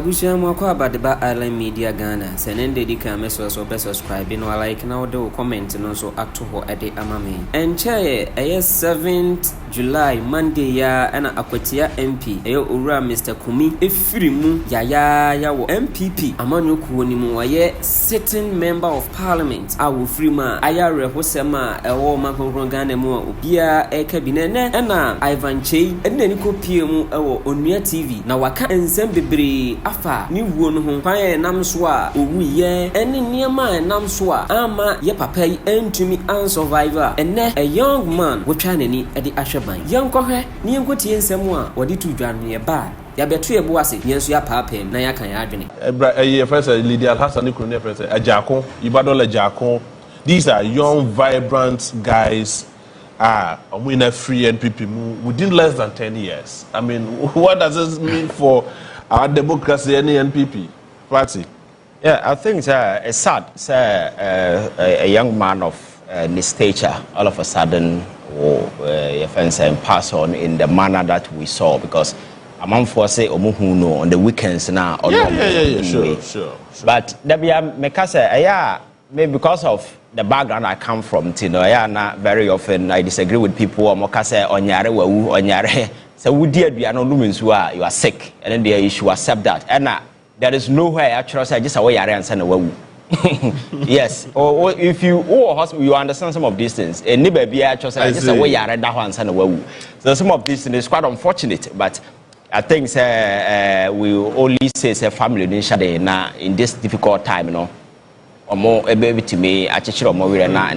Abusia mwako abadeba Island Media Ghana. Senende di ka meso so be subscribe no like na wo comment no so ato ho ede amame. Enche 7th July Monday ya ana Akwatia MP eyo owura Mr. Kumi efiri mu ya wo MPP amanyokuo ni mu waye sitting member of parliament awo free ma ayare hosema ewo makonkron Ghana mu obia ekabine ne na Ivan Kyei ene ni kopie mu ewo Onua TV na waka ensem bebre afa ni wuo no ho kwan nam so a owu ye ene niema nam so a ama ye papa yi entumi an survivor ene a young man wotwa nani ede ahweban yankohwe ni enkotie ensem a wode tu dwan ye ba ya beto ebo ase nyenso ya paapem na ya kan ya adwene ye first Lydia Hassan Ikunu first Ajako Ibadan Ajako. These are young vibrant guys in a free NPP within less than 10 years. I mean, what does this mean for our democracy, any NPP party? Yeah, I think it's sad. A young man of this stature, all of a sudden, pass on in the manner that we saw, because a man for say Omuhuno on the weekends now. Sure. But maybe because of the background I come from, very often I disagree with people. So we did you are sick, and then you should accept that. And there is nowhere actually say just away and send away. Yes, or if you hospital, you understand some of these things. And never be actually say just away and send away. So some of these things is quite unfortunate, but I think we only say family in this difficult time, more a baby to me, I teach you more na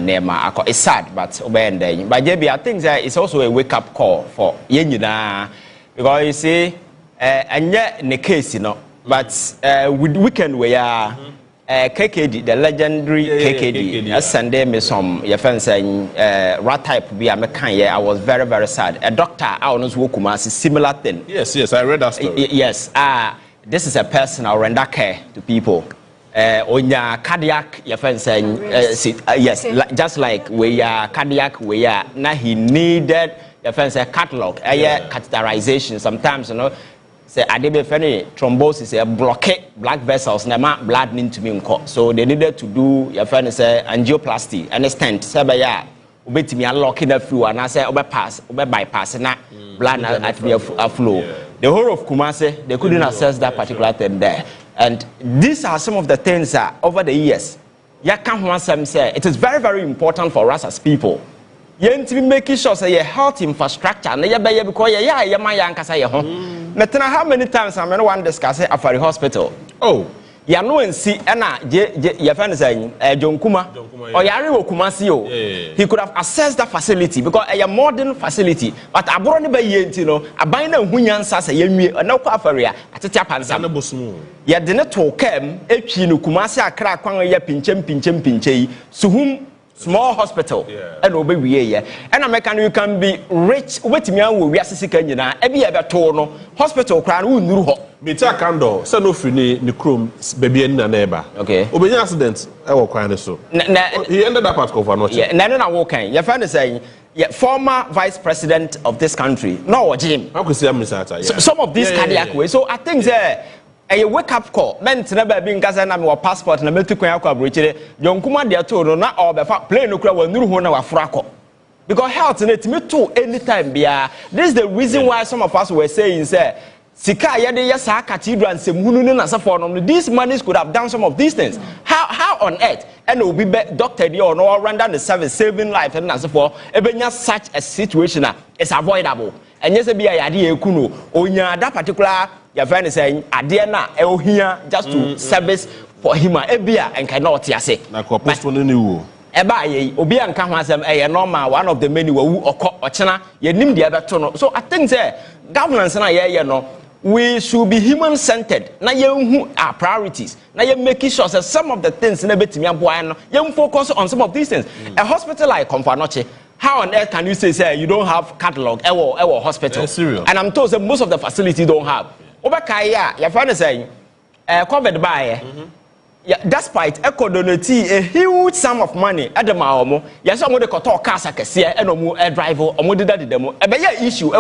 it's sad, but obeying. But JB, I think that it's also a wake up call for Yenina, because you see, and yet in the case, but with weekend we are KKD, the legendary KKD. Sunday me some your friends saying rat type be a mechanic. I was very, very sad. A doctor, I was Wokumas, similar thing. Yes, I read that story. Yes, this is a person I render care to people. On your cardiac, your friend saying, yes, just like we are cardiac, we are now he needed your friend say catalog, catheterization. Sometimes, say I did any thrombosis, a blockade, black vessels, never blood into me. So they needed to do your friend say angioplasty, and a stent, sabaya, obey me unlocking the flu, and I say bypass, blood at me a flow. The whole of Kumasi, they couldn't assess that particular thing there. And these are some of the things that over the years, it is very, very important for us as people. You need to be making sure that your health infrastructure, and how many times I'm one discuss it at the hospital? Oh. You know, and see, your friend is saying, John Kuma, or Yari Kumasio. He could have assessed that facility because a modern facility, but I brought by a binder Hunyan Sasa, no Kafaria, at a Japan. Yet the network came, Echinu Kumasa crack one year pinchem, so whom small hospital and obey we and American you can be rich with me we are sick and every ever torn hospital crown who knew Mita Kando, send no free ni chrome baby and neighbor. Okay. Obey accident, I will cry so. He ended up at Cover. Yeah, Nana walking. Your friend is saying, former vice president of this country, no Jim. How could see Misata? Some of these cardiac ways. So I think a wake up call. Men never being Gazana or passport and a military bridge. Young Kuma dear told not all the plane no crowd will know who our fraco. Because health in it me too anytime be this is the reason why some of us were saying say Sika yade yasa Cathedral and Semunu na safonum. These monies could have done some of these things. How on earth and will be doctor or no render the service saving life and as for even such a situation is avoidable. And yes, be a idea kuno onya that particular your friend is saying adiana here just to service for him ebia and cannot say na ko postpone ni wo eba ye obi anka ho asem normal one of the many wu ochena ye nim dia beto no. So I think say governance na ye no we should be human centered na ye hu our priorities na ye making sure that some of the things na betimi aboa no ye focus on some of these things. A hospital like Komfanoche, how on earth can you say you don't have catalog ever hospital? And I'm told that most of the facilities don't have. Over Kyei, your friend is saying, covered by yeah, despite donate a huge sum of money at the Maomo, yes, I'm going to call Casa Cassia and a driver or more than the demo. A big issue,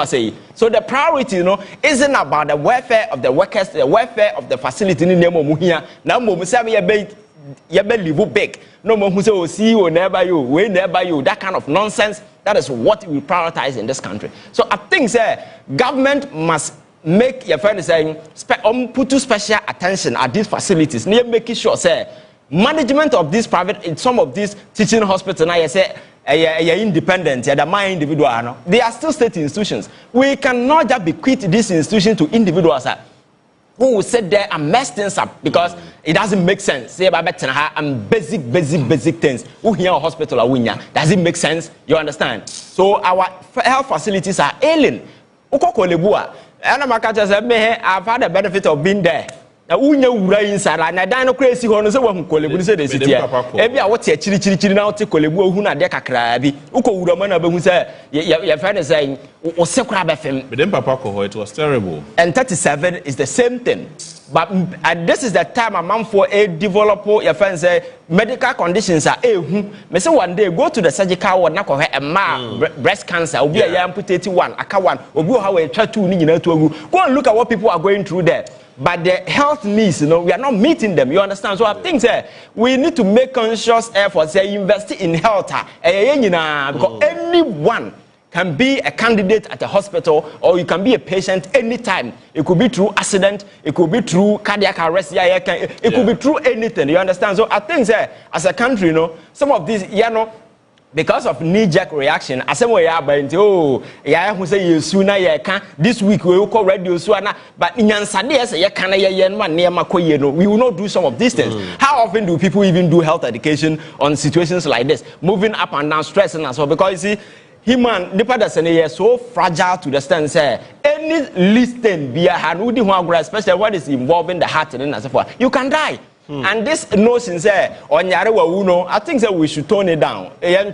say. So the priority, isn't about the welfare of the workers, the welfare of the facility in Nemo Muhia. Now, Musabi live big. No more who say, oh, see you, never you, we never you, that kind of nonsense. That is what we prioritize in this country. So I think, government must make your friend saying put special attention at these facilities. Near making sure management of this private, some of these teaching hospitals now say independent, the my individual. They are still state institutions. We cannot just bequeath this institution to individuals who will sit there and mess things up because it doesn't make sense. Say about and basic things. Who here hospital or winya? Does it make sense? You understand? So our health facilities are ailing. And I've had the benefit of being there. Now, inside, and I don't know crazy one. So, one Kolebu said, "Every hour, chili now take Kolebu, who not deck a crabby, Uko Uramana, who said, your friend is saying, or Sekrab FM." But then, Papa, it was terrible. And 37 is the same thing. But this is the time a man for a developer, your friend say, medical conditions are me say one day go to the surgical ward, knock a breast cancer, will be a amputated one, a one, or go how a tattoo, go and look at what people are going through there. But the health needs, we are not meeting them. You understand? So I think we need to make conscious efforts, invest in health, because anyone can be a candidate at a hospital, or you can be a patient anytime. It could be through accident, it could be through cardiac arrest, it could be through anything. You understand? So I think as a country, some of these, because of knee-jerk reaction, I say, who say you sooner, this week we will call radio sooner, but in Yansade, we will not do some of these things. How often do people even do health education on situations like this? Moving up and down, stressing as well, because you see, human nipa so fragile to the stand say any listen be a hanudi one, especially what is involving the heart and so forth, you can die. And this notion say on yarewa I think that we should tone it down. You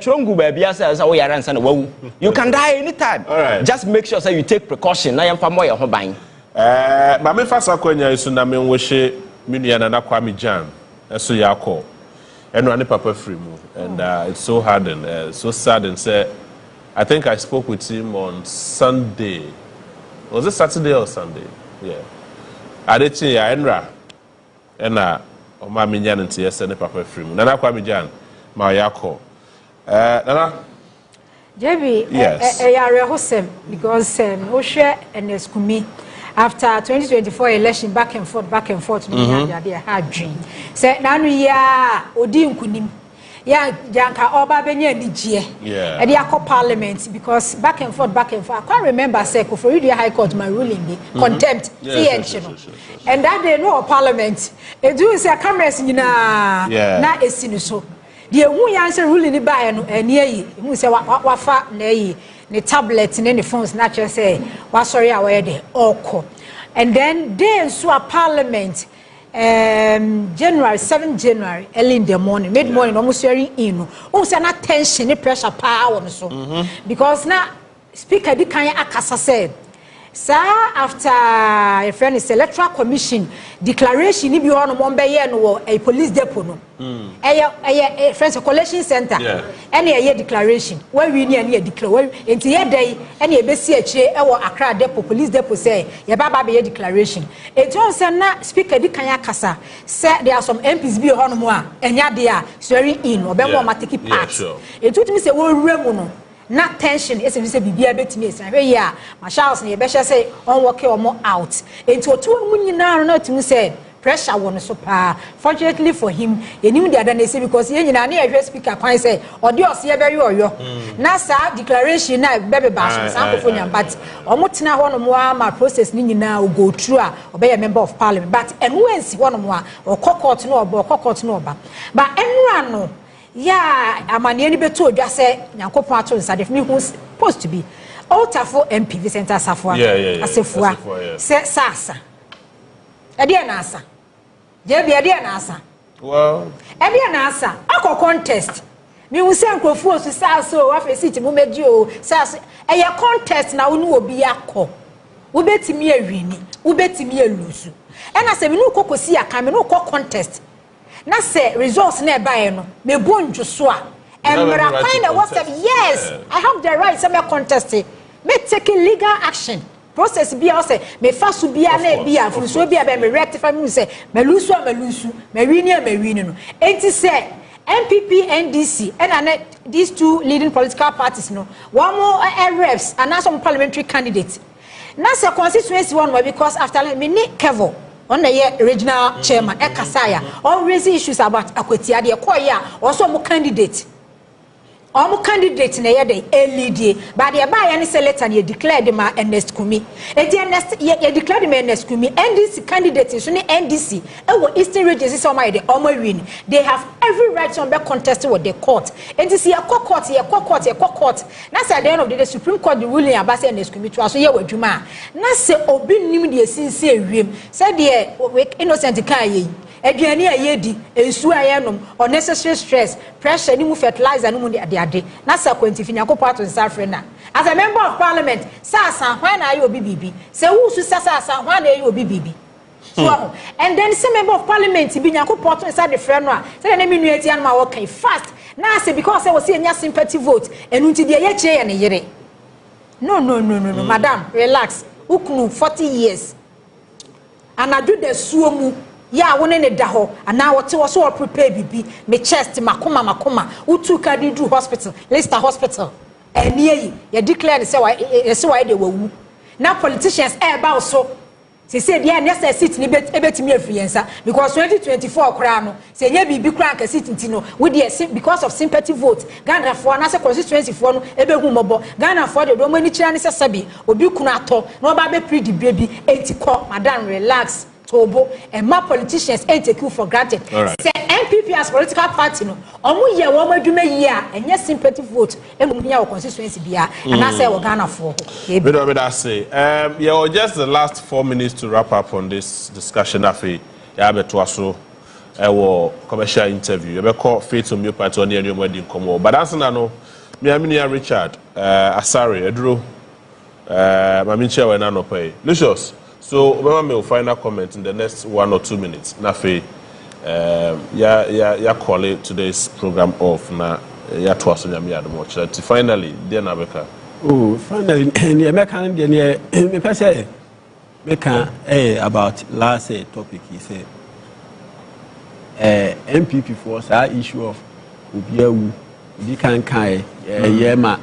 can die anytime. Right. Just make sure you take precaution. I am for more buying. But me first akwenya isu na me nwoshe minu na Kwame Jan. So yako. Eno ani papa free mu. And it's so hard and so sad and say I think I spoke with him on Sunday. Was it Saturday or Sunday? Yeah. Adechi ya enra. Ena Oma Minyan and TSN Papa Free. Nana Kwame Jan, Mayako. Nana? JB, yes. Because Oshe and Eskumi, after 2024 election, back and forth, they had dream. Said, Nanu, Odin Kunim. Yeah, Janka Oba Benya Nijie. Yeah. And the parliament, because back and forth. I can't remember, for you, the High Court, my ruling, contempt, sure. And that they know parliament. They do say cameras in na esinuso. The who answer ruling the buy and near you, who say what fat nay, the tablets and any phones, not just say, what sorry, I wear the all. And then they saw parliament. January 7 January early in the morning, mid morning, almost very in. Also, not tension, pressure, power, so because now Speaker the Kyei Akasa said, sir, after a friend is electoral commission declaration, if you want a police depot, no, a friends a collection center, any a year declaration, where we need declare into your day, any BCH or Accra depot, police depot say, your baba be a declaration. It was not Speaker the Kyei Akasa said there are some MPs be on more, and yet they are swearing in or be more matiki parts. It told me say, well, remono. Not tension, it's a baby a bit miss. And yeah, my Charles and Besha say, on walk or more out. Into 2 million now, not to say, pressure one so far. Fortunately for him, he knew the other day because he near speaker can say, or do you see a very or your NASA declaration, baby bash, but almost now one more my process now go through obey a member of parliament. But and when's one more or cockot no, or cockot no, but anyone no. Yeah, I'm an enemy to just say, Yanko Patons, and if me who's supposed to be altar for MP Center Safwa. Say Sasa. A dear Nasa. Dear Nasa. Well, a dear Nasa. Ako contest. Me will send Crofos to Sasso, after city, Mumedio, Sass. A contest now will be a co. Ubeti me a rini, ubeti me a lusu. And I say, no cocoa see a camino contest. na say results na buy no me bonju so a emra kind of what yes I have the right to contest it me take legal action process bia say me fa so bia na bia fu so bia be me rectify me say me lusu me win no enti say NPP NDC and these two leading political parties no one more reps and now some parliamentary candidates now say constituency one because after me need Kevo on the regional chairman Ekasaya all raising issues about Akwatia de Koya also more candidate candidate na yede LD but the buy any select and you declared them Ernest Kumi and you declared them Ernest Kumi NDC candidate so ni NDC e Eastern region is some the win they have every right to be contested with the court NDC your court na say at the end of the day Supreme Court the ruling about Ernest Kumi to so ye wadwuma na say obi nim de sinse wiem say the innocent kan ye aduane ayedi ensu ayenom unnecessary stress pressure ni mu fertilizer ni mu de ade na sa kwantifi nyakopo ato nsafre na as a member of parliament sasa hwan na aye obi bibi se wu su sasa hwan na aye obi bibi so and then some member of parliament bi nyakopo ato inside the friend no a say na menu eti an ma wo kan fast na say because say we see enya sympathy vote enu nti de ye che ye ne yere no madam relax ukunu 40 years and I do the suomu ya wone ne da ho ana wote wo so prepare bibi me chest makoma utu Cathedral hospital Leicester hospital enie yi ye declare say why dey wawu na politicians ba so say dey na seat ni ebetimi afiyensa because 2024 kra no say nya bibi kra ka seat ntino we dey because of sympathy vote Ghana for na say constituency for no ebehu mobo Ghana for dey do mani kira ni sabi obi kunu ato na oba be pre the baby etiko madam relax Tobo and my politicians ain't take you for granted. Say NPP as political party no. Omu ye wo madwuma year and yes sympathy vote and we our constituency bia and I say we Ghana for. We don't say. Yeah, just the last 4 minutes to wrap up on this discussion afi ya beto aso commercial interview. You be call Faith on your party on your wedding come. But that's no me amini Richard Asare Edro maminche we na no pay. Lucius. So, remember my final comment in the next 1 or 2 minutes. Nafe, ya call it today's program off na ya twas on your watch. Finally, dear Nabeka. Oh, finally, the American, the person, about last topic. He said, MPP for our issue of Ubiawu, Dikan Kyei, Yema.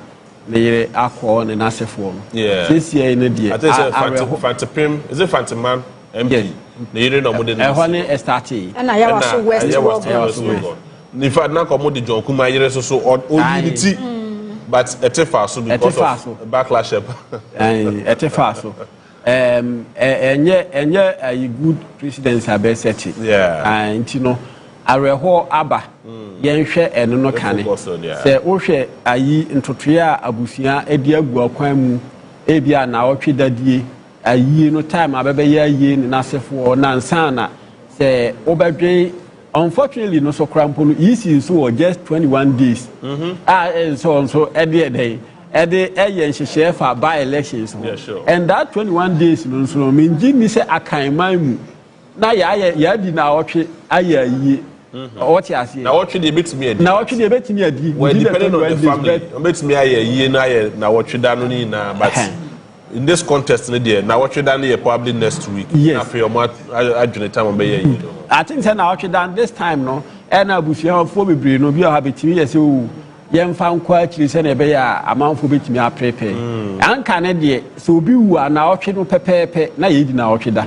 The Akwatia and Asefo. Yeah. This year in the day. I think Phantom is it Phantom Man? MP. The year no more than. I started. And I was so west. In fact, now come the John Kuma year so unity. But etefa so because of backlash. And etefa so. And a good presidency have set it. Yeah. And you know. Areho aba yenhwe eno no kane se wo hwe ayi ntotwe abusia edi agu akwan mu ebia na wotwe dadie ayi no time abebe ya ayi na asefo na nsana se obedwe unfortunately no so krampo no isi so just 21 days so edi yenhye fa by elections and that 21 days no so minji ni se akanman mu na ya di na wotwe ayayi what you see now what should they bet me now what should they bet me well depending on the family bet me aye na what should done ni na but in this contest now what should done probably next week after your month adwene time be ye I think say now what should done this time no and abusia for bebre no bi o habetimi ye say o yemfa nkwa akiri se na be ya amanfo betimi aprepe anka ne de so obi wu na otwe no pepepe na ye di na otwe da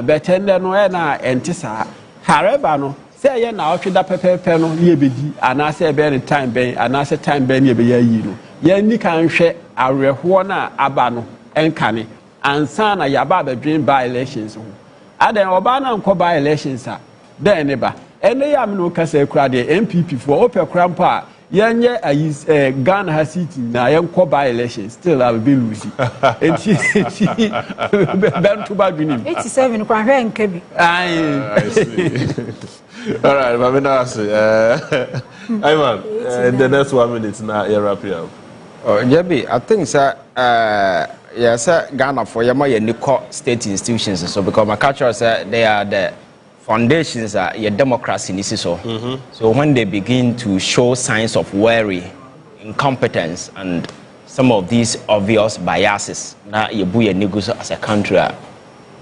betende no na entisa however no say ye na otwe da pepepe no ye bedi anase be any time ben anase time ben ye be ya yi no ye ni kan hwe areho na aba no enkane ansa na yaba bedwen by elections ho aden oba na nko by elections a den ne ba ene ya me no kasa kura de MPP for ope krampa yenye Ghana has seat na yenko by elections still I will be losing and she ben to bad winim 87 kwa hwe nkebi I see. All right, Ivan, the next 1 minute now, you wrap up. Oh, JB, I think, sir, yes, Ghana for your Nico state institutions. So, because my culture said they are the foundations are your democracy in so. So when they begin to show signs of worry, incompetence, and some of these obvious biases, now you as a country,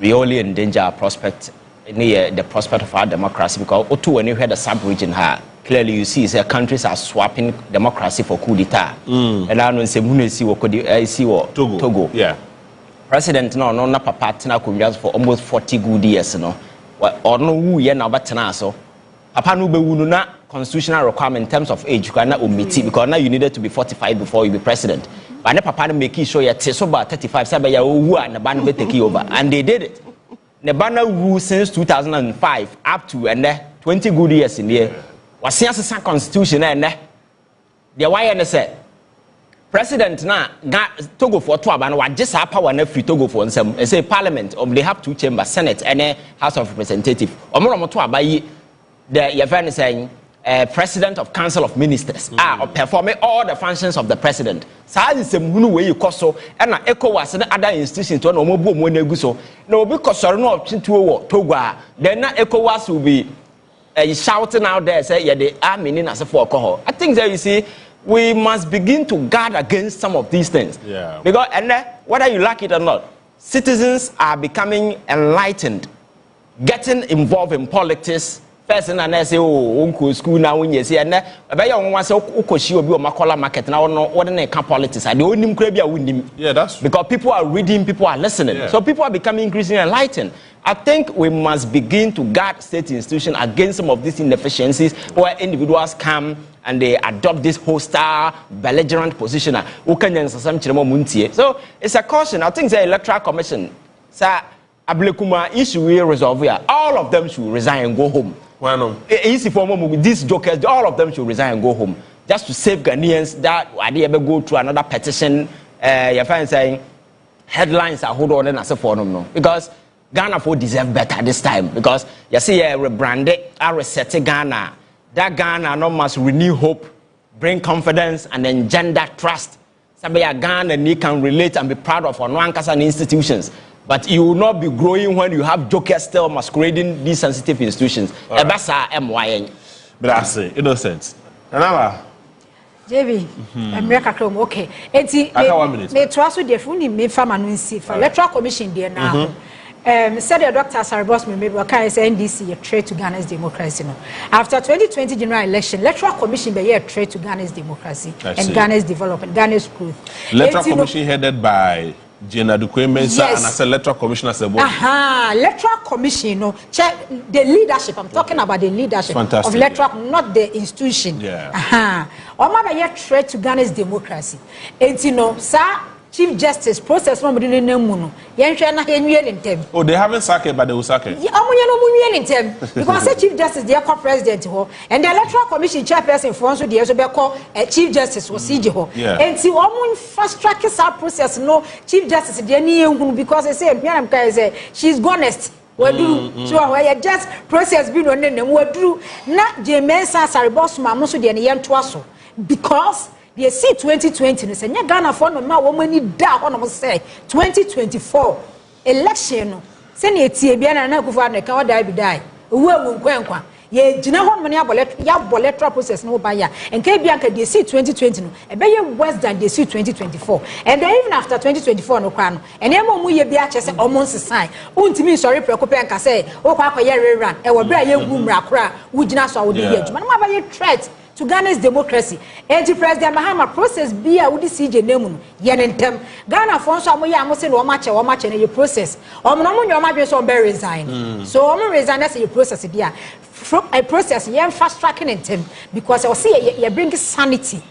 we only endanger our prospect, the prospect of our democracy, because when you had the sub-region here, clearly you see countries are swapping democracy for coup d'etat. And I don't see Togo. Yeah. President no papa tena kunjas for almost 40 good years no. Or no who ye na batena so. Papa no be wunu na constitutional requirement in terms of age you cannot omit because now you needed to be 45 before you be president. But na papa no make sure you so about 35 say ya owu and ban be take over and they did it. The banner rule since 2005 up to and 20 good years in here. Was the constitution and the why say president na Togo for 2 and what just power na free Togo for some say parliament they have 2 chambers, Senate and House of Representatives. Omo to abayi the your saying president of council of ministers performing all the functions of the president. Sa is the munu way you so and na ECOWAS and other institutions to no mo na egu so na obi kosoro no option to Togo then na ECOWAS will be shouting out there say yeah the army in as for alcohol. I think that you see we must begin to guard against some of these things. Yeah. Because and whether you like it or not, citizens are becoming enlightened, getting involved in politics. First and I say uncle school now when you see and about your one say ukoshi obi o makola market now no what they can politics. I don't nim krabia win. Yeah, that's true. Because people are reading, people are listening. Yeah. So people are becoming increasingly enlightened. I think we must begin to guard state institutions against some of these inefficiencies where individuals come and they adopt this hostile, belligerent position. So it's a caution. I think the Electoral Commission, sir, Ablekuma issue will resolve here. All of them should resign and go home. Why no? Easy for these jokers, all of them should resign and go home. Just to save Ghanaians that I ever go through another petition. You're fine saying headlines are hold on and as a forum no. Because Ghana for deserve better this time. Because you see rebranded, reset Ghana. That Ghana no must renew hope, bring confidence and engender trust. Sabaya Ghana and you can relate and be proud of Onwankas institutions. But you will not be growing when you have jokers still masquerading these sensitive institutions. Ebasa MYN. But I say, innocent. Another. JB, America Chrome, okay. I got 1 minute. Me trust with the funny me farm and for Electoral Commission there now. Said the doctor Saribos me maybe can say NDC a trade to Ghana's democracy no. After 2020 general election, Electoral Commission be a trade to Ghana's democracy and Ghana's development, Ghana's growth. Electoral Commission headed by Jenna Dukwemensah and as Electoral Commission as a board. Electoral Commission, no, check the leadership. I'm talking about the leadership of Electoral, not the institution. Yeah. Oma be a threat to Ghana's democracy. And you know, sir, Chief Justice process no be no mu no. Oh, they haven't sacked it, but they will sack it. Because the Chief Justice, they are president, and the Electoral Commission chairperson for also the call Chief Justice was CJ. And see, one fast track is our process. No Chief Justice, because they say, she's honest. So I just process be on them. Not Jemensa Saribos Mamusu, the Yan because they see 2020 and say Ghana for no ma woman da on say 2024 election send ye tie bia na kufa na kan da bi dai owu nkwankwa ye gina ho money electoral process no ba ya enka bia nka they see 2020 no e be ye worse than they see 2024 and then even after 2024 no kwa no ene mo ye bia che se omo nsesan untimi sorry prekope nka say wo kwa akoye rerun e wo bra ye gu mra kora wo gina so wo de ye adwuma no ma ba ye threat to Ghana's democracy. And President Mahama process be a would CJ Nemun, Yenentem. Ghana Fonso Amoya Amosin or match and you process. Omono your might be so very resign. So I'm resign as you process it. Yeah. A process, yeah, fast tracking in them because I see you bring sanity.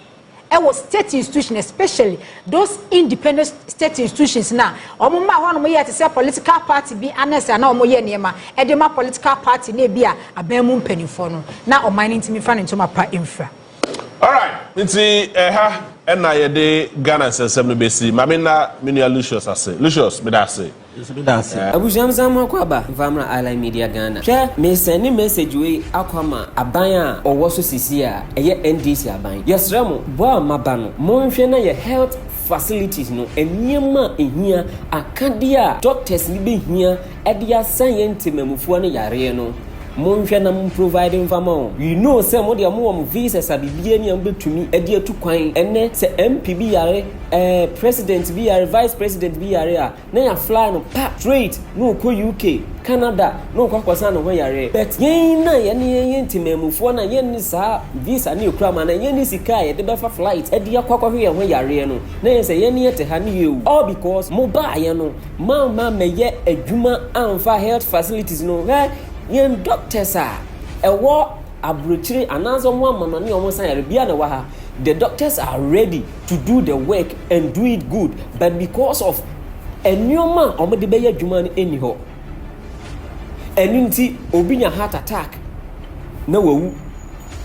Our state institutions, especially those independent state institutions now. Omuma one way to say political party be honest and now moye niema. Edema political party ne be a bemum penny for no. Now on mining to me fan into my part infra. All right, it's and na yede Ghana sensem no besi. Mamina minia Lucius ase. Lucius, me da ase. Abujamzam akwaba Vamra Ayehu Media Ghana. Share me send message we akwama abanya owo so sisi a eye NDC aban. Yesremo bo amaba no monhwe na ye health facilities no eniema ehia akadia doctors ni be hia e dia science memufo no yare no monhwɛ na mo provide mfama you know say mo de mo visa sabibie ni am betumi ade atu kwan ene se MP bi yare president bi yare vice president bi yare a na ya fly no pa straight no ko UK Canada no ko akwasa no ho yare but yen na ye ne yen timamufo na yen ni sa visa na ekura ma na yen ni sika ye de befa flight ade akwakwa hwe ye ho yare no na yen se yen ye te ha ne yewu all because mo ba ye no ma meye adwuma amfa health facilities no yen doctors are ewo abrochire anazo mo amano ne omo san yare bia na wa ha the doctors are ready to do the work and do it good but because of enyoma omo de beye adwuma no eni ho eninti obi nya heart attack na wawu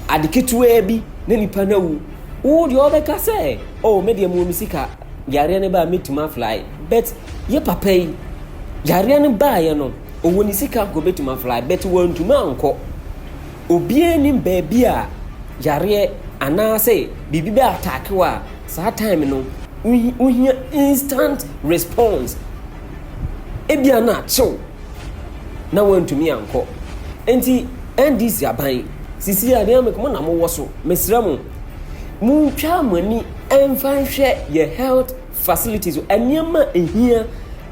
adeketua bi na nipa na wu wo de obeka say oh me de mo misika yare ne ba metuma fly but ye papa yi yare ne ba ye no owo ni sika ko betuma fly but won tuma anko obi ani baabi a yare ana say bibi be attack wa sa time no we instant response ebia na chew na won tumi anko enti ndc aban sisi a ne ameko na mo woso mesramo mu twa mani emfanhwe ye health facilities anyama ehia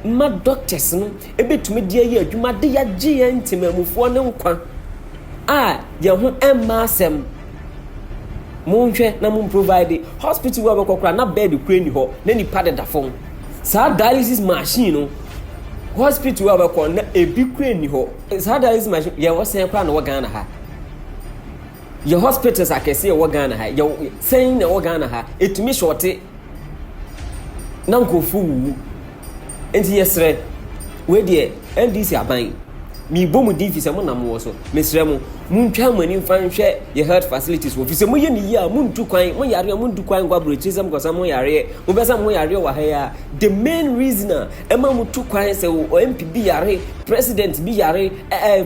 ma doctors no ebetumi de ayi adwuma de ya gye ya ntimamufo ne nkwa a ye ho emma asem monhwe na mon provide hospital wa bekokra na bed kura ni ho na nipa de dafon sa dialysis machine no hospital wa bekon na ebi kura ni ho sa dialysis machine ye wo sen kwa na wo Ghana ha ye hospitals akese ye wo Ghana ha ye sen na wo Ghana ha etumi shorte na nkofu wu enti yesre we de ndc aban mi bomu difi se mo na mo so mesre mo muntwa mani mfanhwe ye health facilities wo fi se mo ye ni ya muntu kwan mo yare mo ndu kwan gwa brotism ko sa mo yare mo besa mo yare wa ha ya the main reason ema mo tu kwan se o MPB yare president bi yare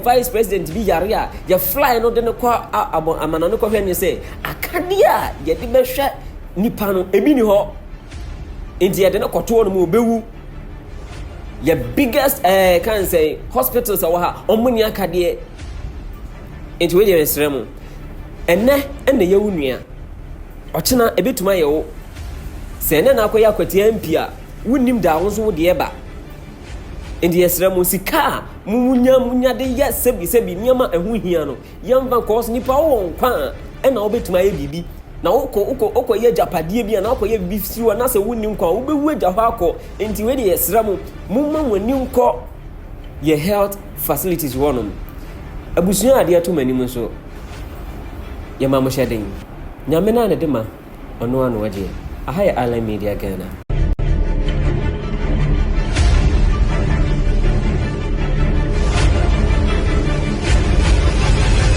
vice president bi yare a ye fly no de ne kwa amana no ko hwe ne se akadia ye de be hwe nipa no ebi ni ho enti ye de ne koto no mo bewu your biggest can say hospitals awa omuni akade into we dey esremo enne ye wunua ochina ebetuma ye wo se ne na akoya Akwatia MP a wunnim da wo so wo de eba enti esremo sika munya de ya sebi nyama ehu hia no yamba cause nipa wo nkwa na obetuma ye bibi na uko ye japadie bia na uko ye bifsiwa na se wunni nkwa wo bewu aja ho akọ enti we de yesramo mumma wani nkọ ye health facilities wonom abusuan ade ato manim so ye ma mo hyeden nyame na ne de ma ono ano waje aha ye Ayehu Media Ghana